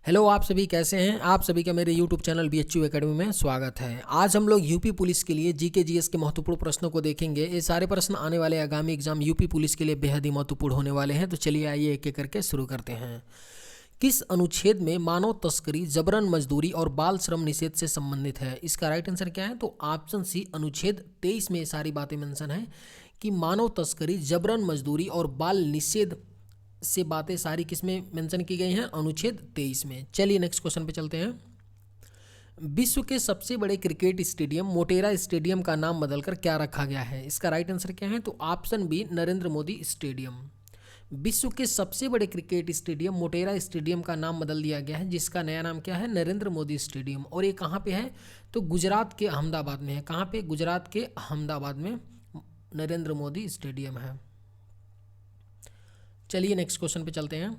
Hello, आप सभी कैसे हैं। आप सभी का मेरे यूट्यूब चैनल BHU एकेडमी में स्वागत है। आज हम लोग यूपी पुलिस के लिए जीके जीएस के महत्वपूर्ण प्रश्नों को देखेंगे। ये सारे प्रश्न आने वाले आगामी एग्जाम यूपी पुलिस के लिए बेहद ही महत्वपूर्ण होने वाले हैं। तो चलिए आइए एक एक करके शुरू करते हैं। किस अनुच्छेद में मानव तस्करी, जबरन मजदूरी और बाल श्रम निषेध से संबंधित है? इसका राइट आंसर क्या है? तो ऑप्शन सी, अनुच्छेद 23 में ये सारी बातें मेंशन है कि मानव तस्करी, जबरन मजदूरी और बाल निषेध से बातें सारी किस में मेंशन की गई हैं? अनुच्छेद 23 में। चलिए नेक्स्ट क्वेश्चन पे चलते हैं। विश्व के सबसे बड़े क्रिकेट स्टेडियम मोटेरा स्टेडियम का नाम बदलकर क्या रखा गया है? इसका राइट आंसर क्या है? तो option B, Narendra Modi stadium. विश्व के सबसे बड़े क्रिकेट स्टेडियम मोटेरा स्टेडियम का नाम बदल दिया गया है, जिसका नया नाम क्या है? नरेंद्र मोदी स्टेडियम। और ये कहाँ पे है? तो गुजरात के अहमदाबाद में है। कहाँ पे? गुजरात के अहमदाबाद में नरेंद्र मोदी स्टेडियम है। चलिए नेक्स्ट क्वेश्चन पे चलते हैं।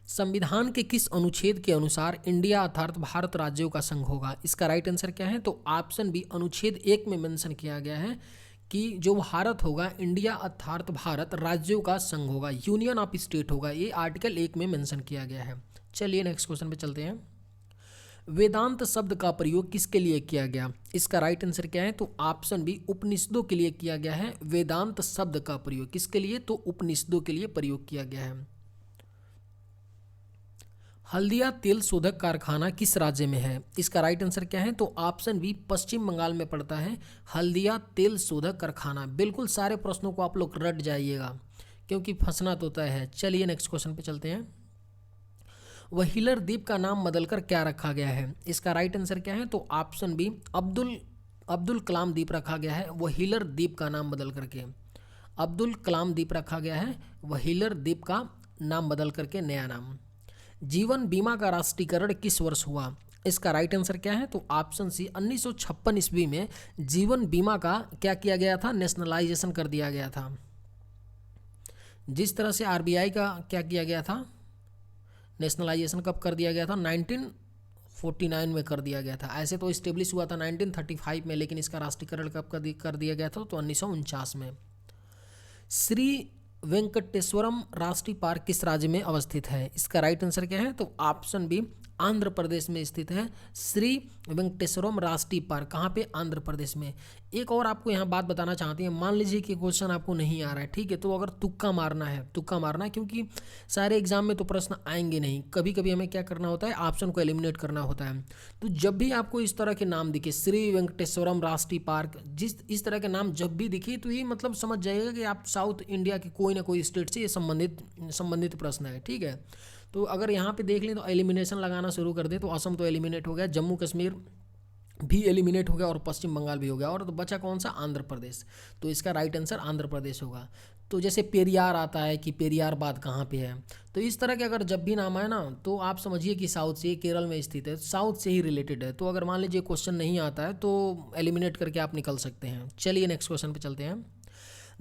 संविधान के किस अनुच्छेद के अनुसार इंडिया अर्थात भारत राज्यों का संघ होगा? इसका राइट आंसर क्या है? तो ऑप्शन बी, अनुच्छेद 1 में मेंशन किया गया है कि जो भारत होगा, इंडिया अर्थात भारत राज्यों का संघ होगा, यूनियन ऑफ स्टेट होगा। ये आर्टिकल 1 में मेंशन किया गया है। चलिए नेक्स्ट क्वेश्चन पे चलते हैं। वेदांत शब्द का प्रयोग किसके लिए किया गया? इसका राइट आंसर क्या है? तो ऑप्शन बी, उपनिषदों के लिए किया गया है। वेदांत शब्द का प्रयोग किसके लिए? तो उपनिषदों के लिए प्रयोग किया गया है। हल्दिया तेल शोधक कारखाना किस राज्य में है? इसका राइट आंसर क्या है? तो ऑप्शन बी, पश्चिम बंगाल में पड़ता है हल्दिया तेल शोधक कारखाना। बिल्कुल सारे प्रश्नों को आप लोग रट जाइएगा, क्योंकि फंसना तो तय है। चलिए नेक्स्ट क्वेश्चन पे चलते हैं। व्हीलर द्वीप का नाम बदलकर क्या रखा गया है? इसका राइट आंसर क्या है? तो ऑप्शन बी, अब्दुल कलाम द्वीप रखा गया है। व्हीलर द्वीप का नाम बदल करके अब्दुल कलाम द्वीप रखा गया है। व्हीलर द्वीप का नाम बदल करके नया नाम। जीवन बीमा का राष्ट्रीयकरण किस वर्ष हुआ? इसका राइट आंसर क्या है? तो ऑप्शन सी, 1956 ईस्वी में जीवन बीमा का क्या किया गया था? नेशनलाइजेशन कर दिया गया था। जिस तरह से RBI का क्या किया गया था? नेशनलाइजेशन कब कर दिया गया था? 1949 में कर दिया गया था। ऐसे तो इस्टेब्लिश हुआ था 1935 में, लेकिन इसका राष्ट्रीयकरण कब कर दिया गया था? तो 1949 में। श्री वेंकटेश्वरम राष्ट्रीय पार्क किस राज्य में अवस्थित है? इसका राइट आंसर क्या है? तो ऑप्शन बी, आंध्र प्रदेश में स्थित है श्री वेंकटेश्वरम राष्ट्रीय पार्क। कहाँ पे? आंध्र प्रदेश में। एक और आपको यहाँ बात बताना चाहते हैं। मान लीजिए कि क्वेश्चन आपको नहीं आ रहा है, ठीक है, तो अगर तुक्का मारना है, क्योंकि सारे एग्जाम में तो प्रश्न आएंगे नहीं। कभी कभी हमें क्या करना होता है? ऑप्शन को एलिमिनेट करना होता है। तो जब भी आपको इस तरह के नाम दिखे, श्री वेंकटेश्वरम राष्ट्रीय पार्क, इस तरह के नाम जब भी दिखे, तो ये मतलब समझ जाइएगा कि आप साउथ इंडिया के कोई ना कोई स्टेट से ये संबंधित प्रश्न है, ठीक है। तो अगर यहाँ पे देख लें तो एलिमिनेशन लगाना शुरू कर दे, तो असम तो एलिमिनेट हो गया, जम्मू कश्मीर भी एलिमिनेट हो गया और पश्चिम बंगाल भी हो गया, और तो बचा कौन सा? आंध्र प्रदेश। तो इसका राइट आंसर आंध्र प्रदेश होगा। तो जैसे पेरियार आता है कि पेरियार बांध कहाँ पे है, तो इस तरह के अगर जब भी नाम आए ना, तो आप समझिए कि साउथ से, केरल में स्थित है, साउथ से ही रिलेटेड है। तो अगर मान लीजिए क्वेश्चन नहीं आता है तो एलिमिनेट करके आप निकल सकते हैं। चलिए नेक्स्ट क्वेश्चन पे चलते हैं।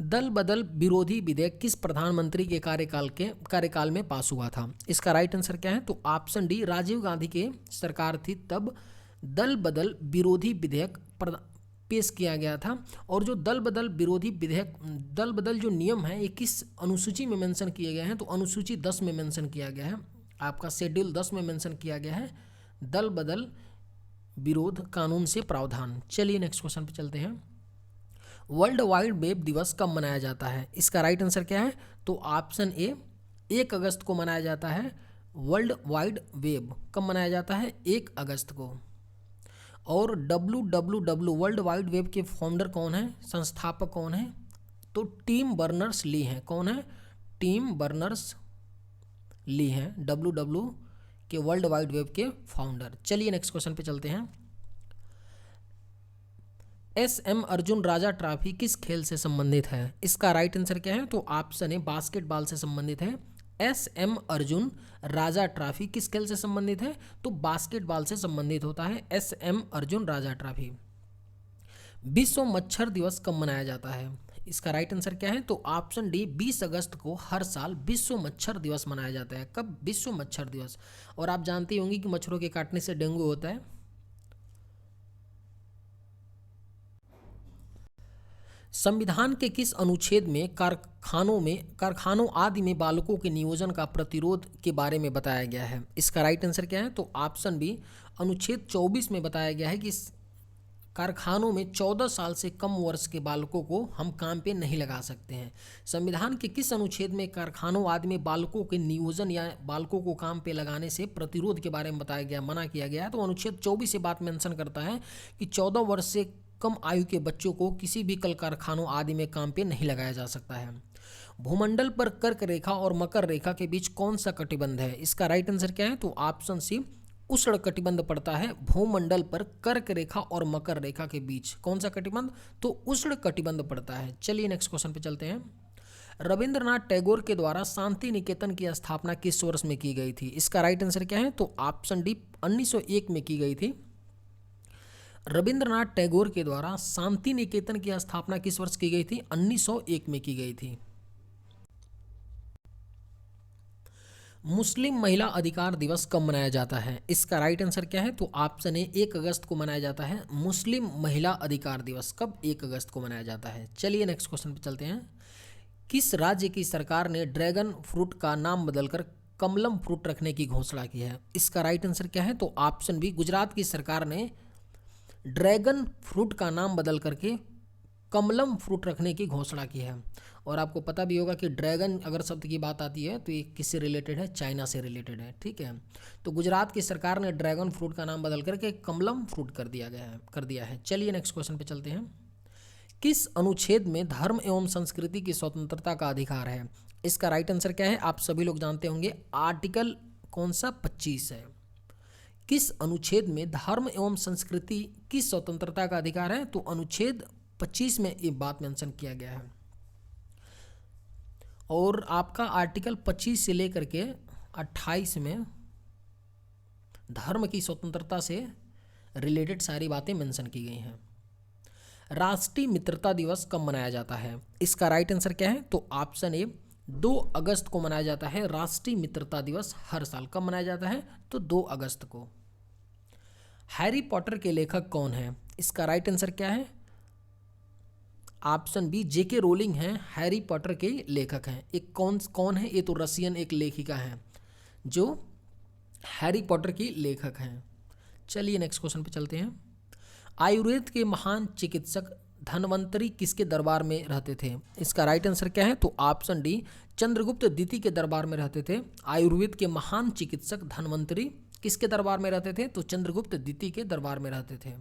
दल बदल विरोधी विधेयक किस प्रधानमंत्री के कार्यकाल में पास हुआ था? इसका राइट आंसर क्या है? तो ऑप्शन डी, राजीव गांधी के सरकार थी तब दल बदल विरोधी विधेयक पेश किया गया था। और जो दल बदल विरोधी विधेयक, दल बदल जो नियम है, ये किस अनुसूची में मेंशन किए गए हैं? तो अनुसूची 10 में मेंशन किया गया है। आपका शेड्यूल 10 में मेंशन किया गया है दल बदल विरोध कानून से प्रावधान। चलिए नेक्स्ट क्वेश्चन पे चलते हैं। वर्ल्ड वाइड वेब दिवस कब मनाया जाता है? इसका राइट आंसर क्या है? तो ऑप्शन ए, 1 अगस्त को मनाया जाता है। वर्ल्ड वाइड वेब कब मनाया जाता है? 1 अगस्त को। और WWW वर्ल्ड वाइड वेब के फाउंडर कौन है? संस्थापक कौन है? तो टिम बर्नर्स ली हैं। कौन है? टिम बर्नर्स ली हैं WW के वर्ल्ड वाइड वेब के फाउंडर। चलिए नेक्स्ट क्वेश्चन पे चलते हैं। SM अर्जुन राजा ट्रॉफी किस खेल से संबंधित है? इसका राइट आंसर क्या है? तो ऑप्शन ए, बास्केटबॉल से संबंधित है। SM अर्जुन राजा ट्रॉफी किस खेल से संबंधित है? तो बास्केटबॉल से संबंधित होता है SM अर्जुन राजा ट्रॉफी। विश्व मच्छर दिवस कब मनाया जाता है? इसका राइट आंसर क्या है? तो ऑप्शन डी, 20 अगस्त को हर साल विश्व मच्छर दिवस मनाया जाता है। कब? विश्व मच्छर दिवस। और आप जानते होंगे कि मच्छरों के काटने से डेंगू होता है। संविधान के किस अनुच्छेद में कारखानों आदि में बालकों के नियोजन का प्रतिरोध के बारे में बताया गया है? इसका राइट आंसर क्या है? तो ऑप्शन बी अनुच्छेद 24 में बताया गया है कि कारखानों में 14 साल से कम वर्ष के बालकों को हम काम पे नहीं लगा सकते हैं। संविधान के किस अनुच्छेद में कारखानों आदि में बालकों के नियोजन या बालकों को काम पे लगाने से प्रतिरोध के बारे में बताया गया, मना किया गया है? तो अनुच्छेद 24 से बात मेंशन करता है कि 14 वर्ष से कम आयु के बच्चों को किसी भी कल कारखानों आदि में काम पे नहीं लगाया जा सकता है। भूमंडल पर कर्क रेखा और मकर रेखा के बीच कौन सा कटिबंध है? इसका राइट आंसर क्या है? तो ऑप्शन सी उष्ण कटिबंध पड़ता है भूमंडल पर कर्क रेखा और मकर रेखा के बीच। कौन सा कटिबंध? तो उष्ण कटिबंध पड़ता है। चलिए नेक्स्ट क्वेश्चन पे चलते हैं। रविंद्रनाथ टैगोर के द्वारा शांति निकेतन की स्थापना किस वर्ष में की गई थी? इसका राइट आंसर क्या है? तो ऑप्शन डी 1901 में की गई थी। रविंद्रनाथ टैगोर के द्वारा शांति निकेतन की स्थापना किस वर्ष की गई थी? 1901 में की गई थी। मुस्लिम महिला अधिकार दिवस कब मनाया जाता है? इसका राइट आंसर क्या है? तो ऑप्शन ए 1 अगस्त को मनाया जाता है। मुस्लिम महिला अधिकार दिवस कब 1 अगस्त को मनाया जाता है? चलिए नेक्स्ट क्वेश्चन पे चलते हैं। किस राज्य की सरकार ने ड्रैगन फ्रूट का नाम बदलकर कमलम फ्रूट रखने की घोषणा की है? इसका राइट आंसर क्या है? तो ऑप्शन बी गुजरात की सरकार ने ड्रैगन फ्रूट का नाम बदल करके कमलम फ्रूट रखने की घोषणा की है। और आपको पता भी होगा कि ड्रैगन अगर शब्द की बात आती है तो ये किससे रिलेटेड है? चाइना से रिलेटेड है। ठीक है, तो गुजरात की सरकार ने ड्रैगन फ्रूट का नाम बदल करके कमलम फ्रूट कर दिया है। चलिए नेक्स्ट क्वेश्चन पे चलते हैं। किस अनुच्छेद में धर्म एवं संस्कृति की स्वतंत्रता का अधिकार है? इसका राइट आंसर क्या है? आप सभी लोग जानते होंगे, आर्टिकल कौन सा? 25 है। किस अनुच्छेद में धर्म एवं संस्कृति की स्वतंत्रता का अधिकार है? तो अनुच्छेद 25 में ये बात मेंशन किया गया है। और आपका आर्टिकल 25 से लेकर के 28 में धर्म की स्वतंत्रता से रिलेटेड सारी बातें मेंशन की गई हैं। राष्ट्रीय मित्रता दिवस कब मनाया जाता है? इसका राइट आंसर क्या है? तो ऑप्शन ए 2 अगस्त को मनाया जाता है। राष्ट्रीय मित्रता दिवस हर साल कब मनाया जाता है? तो 2 अगस्त को। हैरी पॉटर के लेखक कौन है? इसका राइट आंसर क्या है? ऑप्शन बी जेके रोलिंग हैं, हैरी पॉटर के लेखक हैं। एक कौन है? ये तो रशियन एक लेखिका हैं जो हैरी पॉटर की लेखक हैं। चलिए नेक्स्ट क्वेश्चन पे चलते हैं। आयुर्वेद के महान चिकित्सक धन्वंतरी किसके दरबार में रहते थे? इसका राइट आंसर क्या है? तो ऑप्शन डी चंद्रगुप्त द्वितीय के दरबार में रहते थे। आयुर्वेद के महान चिकित्सक धन्वंतरी किसके दरबार में रहते थे? तो चंद्रगुप्त द्वितीय के दरबार में रहते थे।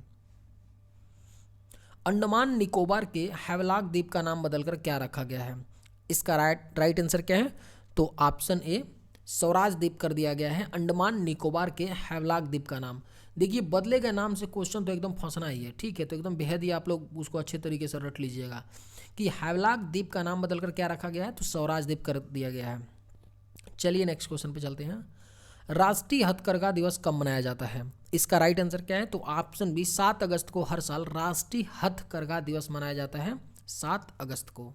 अंडमान निकोबार के हैवलॉक द्वीप का नाम बदलकर क्या रखा गया है? इसका राइट आंसर क्या है? तो ऑप्शन ए स्वराज द्वीप कर दिया गया है। अंडमान निकोबार के हैवलॉक द्वीप का नाम, देखिए बदले गए नाम से क्वेश्चन तो एकदम फंसना ही है। ठीक है, तो एकदम बेहद ही आप लोग उसको अच्छे तरीके से रट लीजिएगा कि हैवलॉक द्वीप का नाम बदलकर क्या रखा गया है? तो स्वराज द्वीप कर दिया गया है। चलिए नेक्स्ट क्वेश्चन पे चलते हैं। राष्ट्रीय हथकरघा दिवस कब मनाया जाता है? इसका राइट आंसर क्या है? तो ऑप्शन बी 7 अगस्त को हर साल राष्ट्रीय हथकरघा दिवस मनाया जाता है, 7 अगस्त को।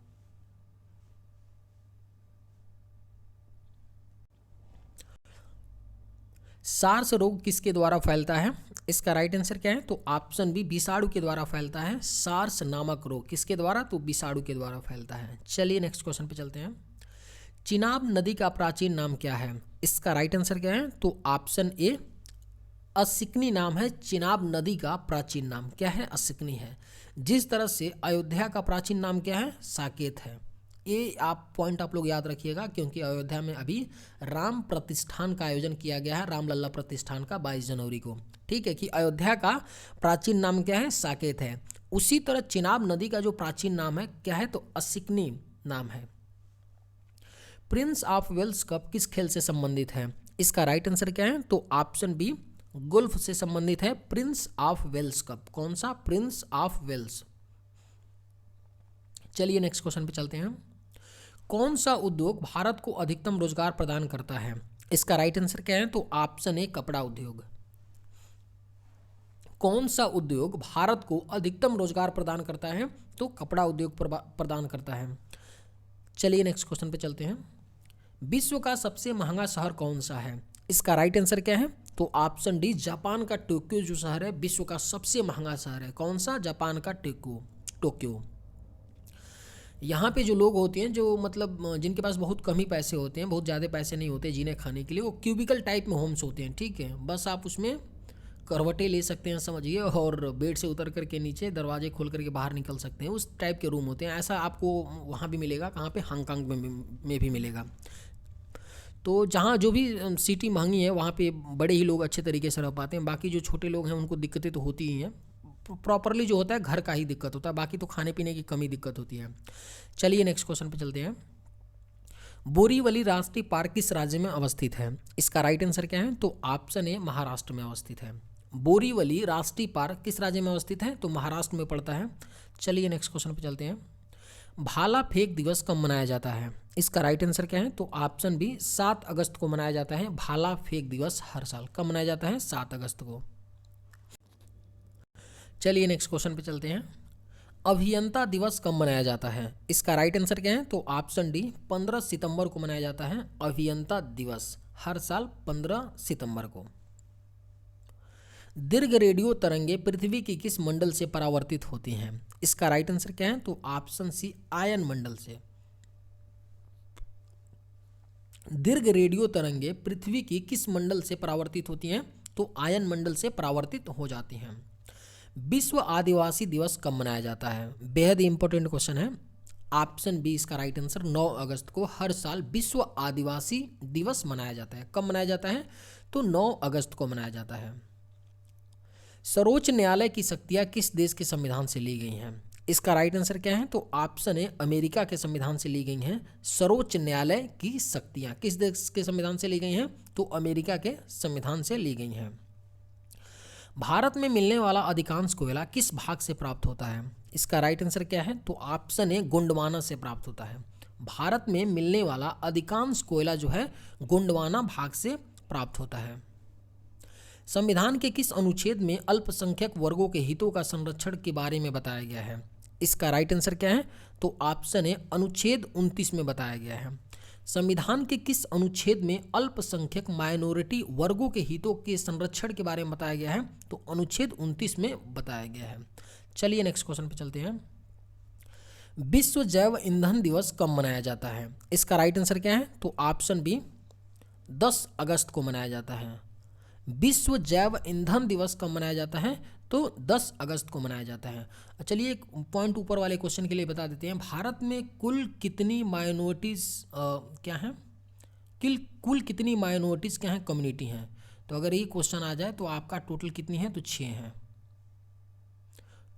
सार्स रोग किसके द्वारा फैलता है? इसका राइट आंसर क्या है? तो ऑप्शन बी विषाणु के द्वारा फैलता है। सार्स नामक रोग किसके द्वारा? तो विषाणु के द्वारा फैलता है। चलिए नेक्स्ट क्वेश्चन पे चलते हैं। चिनाब नदी का प्राचीन नाम क्या है? इसका राइट आंसर क्या है? तो ऑप्शन ए असिकनी नाम है। चिनाब नदी का प्राचीन नाम क्या है? असिकनी है। जिस तरह से अयोध्या का प्राचीन नाम क्या है? साकेत है। ये पॉइंट आप लोग याद रखिएगा, क्योंकि अयोध्या में अभी राम प्रतिष्ठान का आयोजन किया गया है, रामलला प्रतिष्ठान का 22 जनवरी को। ठीक है, कि अयोध्या का प्राचीन नाम क्या है? साकेत है। उसी तरह चिनाब नदी का जो प्राचीन नाम है क्या है? तो असिकनी नाम है। प्रिंस ऑफ वेल्स कप किस खेल से संबंधित है? इसका राइट आंसर क्या है? तो ऑप्शन बी गोल्फ से संबंधित है। प्रिंस ऑफ वेल्स कप कौन सा? Prince of Wales. चलिए नेक्स्ट क्वेश्चन पे चलते हैं। कौन सा उद्योग भारत को अधिकतम रोजगार प्रदान करता है? इसका राइट आंसर क्या है? तो ऑप्शन ए कपड़ा उद्योग। कौन सा उद्योग भारत को अधिकतम रोजगार प्रदान करता है? तो कपड़ा उद्योग प्रदान करता है। चलिए नेक्स्ट क्वेश्चन पे चलते हैं। विश्व का सबसे महंगा शहर कौन सा है? इसका राइट आंसर क्या है? तो ऑप्शन डी जापान का टोक्यो जो शहर है विश्व का सबसे महंगा शहर है। कौन सा? जापान का टोक्यो। यहाँ पे जो लोग होते हैं जो मतलब जिनके पास बहुत कम ही पैसे होते हैं, बहुत ज़्यादा पैसे नहीं होते जीने खाने के लिए, वो क्यूबिकल टाइप में होम्स होते हैं, ठीक है। बस आप उसमें करवटें ले सकते हैं समझिए, और बेड से उतर करके नीचे दरवाजे खोल करके बाहर निकल सकते हैं, उस टाइप के रूम होते हैं। ऐसा आपको वहाँ भी मिलेगा, कहाँ पे, हांगकांग में भी मिलेगा। तो जहाँ जो भी सिटी महंगी है वहाँ पे बड़े ही लोग अच्छे तरीके से रह पाते हैं। बाकी जो छोटे लोग हैं उनको दिक्कतें तो होती ही हैं। प्रॉपरली जो होता है घर का ही दिक्कत होता है, बाकी तो खाने पीने की कमी दिक्कत होती है। चलिए नेक्स्ट क्वेश्चन पे चलते हैं। बोरीवली राष्ट्रीय पार्क किस राज्य में अवस्थित है? इसका राइट आंसर क्या है? तो ऑप्शन ए महाराष्ट्र में अवस्थित है। बोरीवली राष्ट्रीय पार्क किस राज्य में अवस्थित है? तो महाराष्ट्र में पड़ता है। चलिए नेक्स्ट क्वेश्चन पे चलते हैं। भाला फेंक दिवस कब मनाया जाता है? इसका राइट आंसर क्या है? तो ऑप्शन बी 7 अगस्त को मनाया जाता है। भाला फेंक दिवस हर साल कब मनाया जाता है? 7 अगस्त को। चलिए नेक्स्ट क्वेश्चन पे चलते हैं। अभियंता दिवस कब मनाया जाता है? इसका राइट आंसर क्या है? तो ऑप्शन डी 15 सितंबर को मनाया जाता है। अभियंता दिवस हर साल 15 सितंबर को। दीर्घ रेडियो तरंगे पृथ्वी की किस मंडल से परावर्तित होती हैं? इसका राइट आंसर क्या है? तो ऑप्शन सी आयन मंडल से। दीर्घ रेडियो तरंगे पृथ्वी की किस मंडल से परावर्तित होती हैं? तो आयन मंडल से परावर्तित हो जाती हैं। विश्व आदिवासी दिवस कब मनाया जाता है? बेहद इंपॉर्टेंट क्वेश्चन है। ऑप्शन बी इसका राइट आंसर 9 अगस्त को हर साल विश्व आदिवासी दिवस मनाया जाता है। कब मनाया जाता है? तो 9 अगस्त को मनाया जाता है। सर्वोच्च न्यायालय की शक्तियां किस देश के संविधान से ली गई हैं? इसका राइट आंसर क्या है? तो ऑप्शन ए अमेरिका के संविधान से ली गई हैं। सर्वोच्च न्यायालय की शक्तियां किस देश के संविधान से ली गई हैं? तो अमेरिका के संविधान से ली गई हैं। भारत में मिलने वाला अधिकांश कोयला किस भाग से प्राप्त होता है? इसका राइट आंसर क्या है? तो ऑप्शन ए गोंडवाना से प्राप्त होता है। भारत में मिलने वाला अधिकांश कोयला जो है गोंडवाना भाग से प्राप्त होता है। संविधान के किस अनुच्छेद में अल्पसंख्यक वर्गों के हितों का संरक्षण के बारे में बताया गया है? इसका राइट आंसर क्या है? तो ऑप्शन ए अनुच्छेद 29 में बताया गया है। संविधान के किस अनुच्छेद में अल्पसंख्यक माइनॉरिटी वर्गों के हितों के संरक्षण के बारे में बताया गया है? तो अनुच्छेद 29 में बताया गया है। चलिए नेक्स्ट क्वेश्चन पे चलते हैं। विश्व जैव ईंधन दिवस कब मनाया जाता है? इसका राइट आंसर क्या है? तो ऑप्शन बी 10 अगस्त को मनाया जाता है। विश्व जैव ईंधन दिवस कब मनाया जाता है? तो 10 अगस्त को मनाया जाता है। चलिए एक पॉइंट ऊपर वाले क्वेश्चन के लिए बता देते हैं। भारत में कुल कितनी माइनॉरिटीज़ क्या हैं? कुल कितनी माइनॉरिटीज़ क्या हैं? कम्युनिटी हैं। तो अगर ये क्वेश्चन आ जाए तो आपका टोटल कितनी है? तो 6 हैं।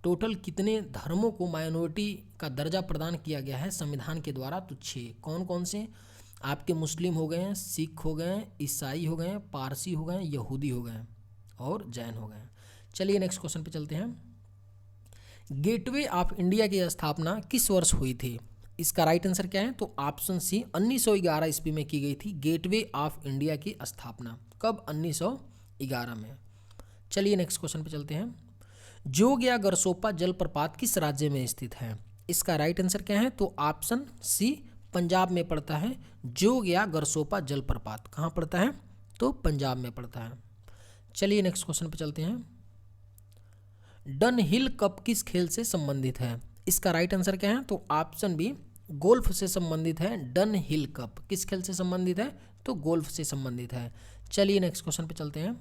टोटल कितने धर्मों को माइनॉरिटी का दर्जा प्रदान किया गया है संविधान के द्वारा? तो 6। कौन कौन से? आपके मुस्लिम हो गए हैं, सिख हो गए हैं, ईसाई हो गए हैं, पारसी हो गए हैं, यहूदी हो गए हैं और जैन हो गए हैं। चलिए नेक्स्ट क्वेश्चन पे चलते हैं। गेटवे ऑफ इंडिया की स्थापना किस वर्ष हुई थी? इसका राइट आंसर क्या है? तो ऑप्शन सी 1911 ईस्वी में की गई थी गेटवे ऑफ इंडिया की स्थापना। कब? 1911 में। चलिए नेक्स्ट क्वेश्चन पे चलते हैं। जोग या गरसोपा जलप्रपात किस राज्य में स्थित है? इसका राइट आंसर क्या है? तो ऑप्शन सी पंजाब में पड़ता है। जोग या गरसोपा जलप्रपात कहाँ पड़ता है? तो पंजाब में पड़ता है। चलिए नेक्स्ट क्वेश्चन पे चलते हैं। डन हिल कप किस खेल से संबंधित है? इसका राइट आंसर क्या है? तो ऑप्शन बी गोल्फ से संबंधित है। डन हिल कप किस खेल से संबंधित है? तो गोल्फ से संबंधित है। चलिए नेक्स्ट क्वेश्चन पे चलते हैं।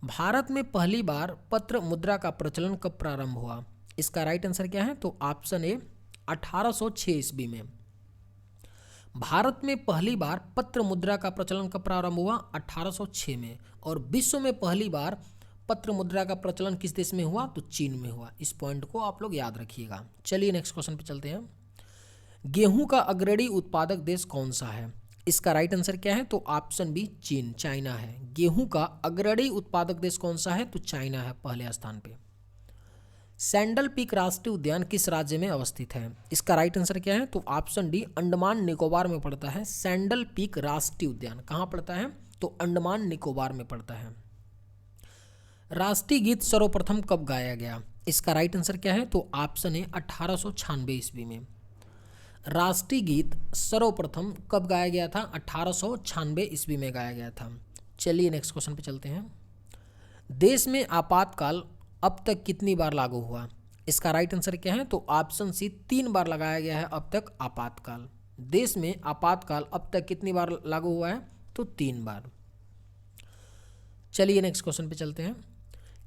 भारत में पहली बार पत्र मुद्रा का प्रचलन कब प्रारंभ हुआ? इसका राइट आंसर क्या है? तो ऑप्शन ए 1806 ईस्वी में। भारत में पहली बार पत्र मुद्रा का प्रचलन कब प्रारंभ हुआ? 1806 में। और विश्व में पहली बार पत्र मुद्रा का प्रचलन किस देश में हुआ? तो चीन में हुआ। इस पॉइंट को आप लोग याद रखिएगा। चलिए नेक्स्ट क्वेश्चन पे चलते हैं। गेहूं का अग्रणी उत्पादक देश कौन सा है? इसका राइट आंसर क्या है? तो ऑप्शन बी चीन, चाइना है। गेहूं का अग्रणी उत्पादक देश कौन सा है? तो चाइना है पहले स्थान पे। सैंडल पीक राष्ट्रीय उद्यान किस राज्य में अवस्थित है? इसका राइट आंसर क्या है? तो ऑप्शन डी अंडमान निकोबार में पड़ता है। सैंडल पीक राष्ट्रीय उद्यान कहाँ पड़ता है? तो अंडमान निकोबार में पड़ता है। राष्ट्रीय गीत सर्वप्रथम कब गाया गया? इसका राइट आंसर क्या है? तो ऑप्शन ए 1896 ईस्वी में। राष्ट्रीय गीत सर्वप्रथम कब गाया गया था? 1896 ईस्वी में गाया गया था। चलिए नेक्स्ट क्वेश्चन पे चलते हैं। देश में आपातकाल अब तक कितनी बार लागू हुआ? इसका राइट आंसर क्या है? तो ऑप्शन सी 3 बार लगाया गया है अब तक आपातकाल। देश में आपातकाल अब तक कितनी बार लागू हुआ है? तो 3 बार। चलिए नेक्स्ट क्वेश्चन पे चलते हैं।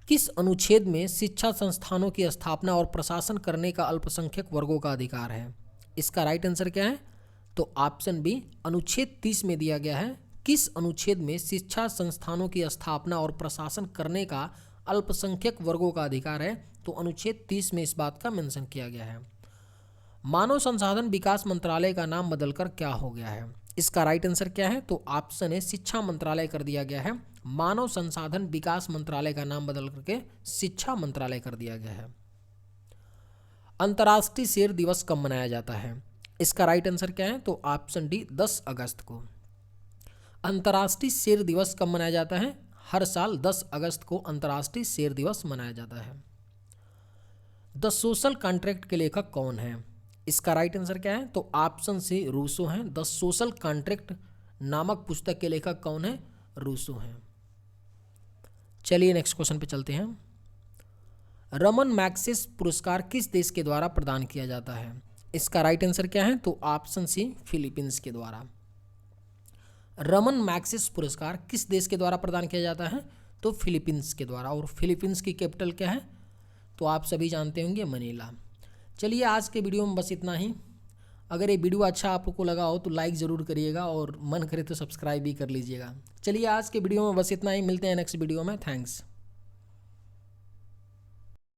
किस अनुच्छेद में शिक्षा संस्थानों की स्थापना और प्रशासन करने का अल्पसंख्यक वर्गों का अधिकार है? इसका राइट आंसर क्या है? तो ऑप्शन बी अनुच्छेद 30 में दिया गया है। किस अनुच्छेद में शिक्षा संस्थानों की स्थापना और प्रशासन करने का अल्पसंख्यक वर्गों का अधिकार है? तो अनुच्छेद 30 में इस बात का मेंशन किया गया है। मानव संसाधन विकास मंत्रालय का नाम बदलकर क्या हो गया है? इसका राइट आंसर क्या है? तो ऑप्शन ए शिक्षा मंत्रालय कर दिया गया है। मानव संसाधन विकास मंत्रालय का नाम बदल करके शिक्षा मंत्रालय कर दिया गया है। अंतर्राष्ट्रीय शेर दिवस कब मनाया जाता है? इसका राइट आंसर क्या है? तो ऑप्शन डी 10 अगस्त को। अंतर्राष्ट्रीय शेर दिवस कब मनाया जाता है? हर साल 10 अगस्त को अंतर्राष्ट्रीय शेर दिवस मनाया जाता है। द सोशल कॉन्ट्रैक्ट के लेखक कौन है? इसका राइट आंसर क्या है? तो ऑप्शन सी रूसो हैं। द सोशल कॉन्ट्रैक्ट नामक पुस्तक के लेखक कौन है? रूसो हैं। चलिए नेक्स्ट क्वेश्चन पे चलते हैं। रमन मैग्सेसे पुरस्कार किस देश के द्वारा प्रदान किया जाता है? इसका राइट आंसर क्या है? तो ऑप्शन सी फिलीपींस के द्वारा। रमन मैग्सेसे पुरस्कार किस देश के द्वारा प्रदान किया जाता है? तो फिलीपींस के द्वारा। और फिलीपींस की कैपिटल क्या है? तो आप सभी जानते होंगे मनीला। चलिए आज के वीडियो में बस इतना ही। अगर ये वीडियो अच्छा आपको लगा हो तो लाइक ज़रूर करिएगा और मन करे तो सब्सक्राइब भी कर लीजिएगा। चलिए आज के वीडियो में बस इतना ही। मिलते हैं नेक्स्ट वीडियो में। थैंक्स।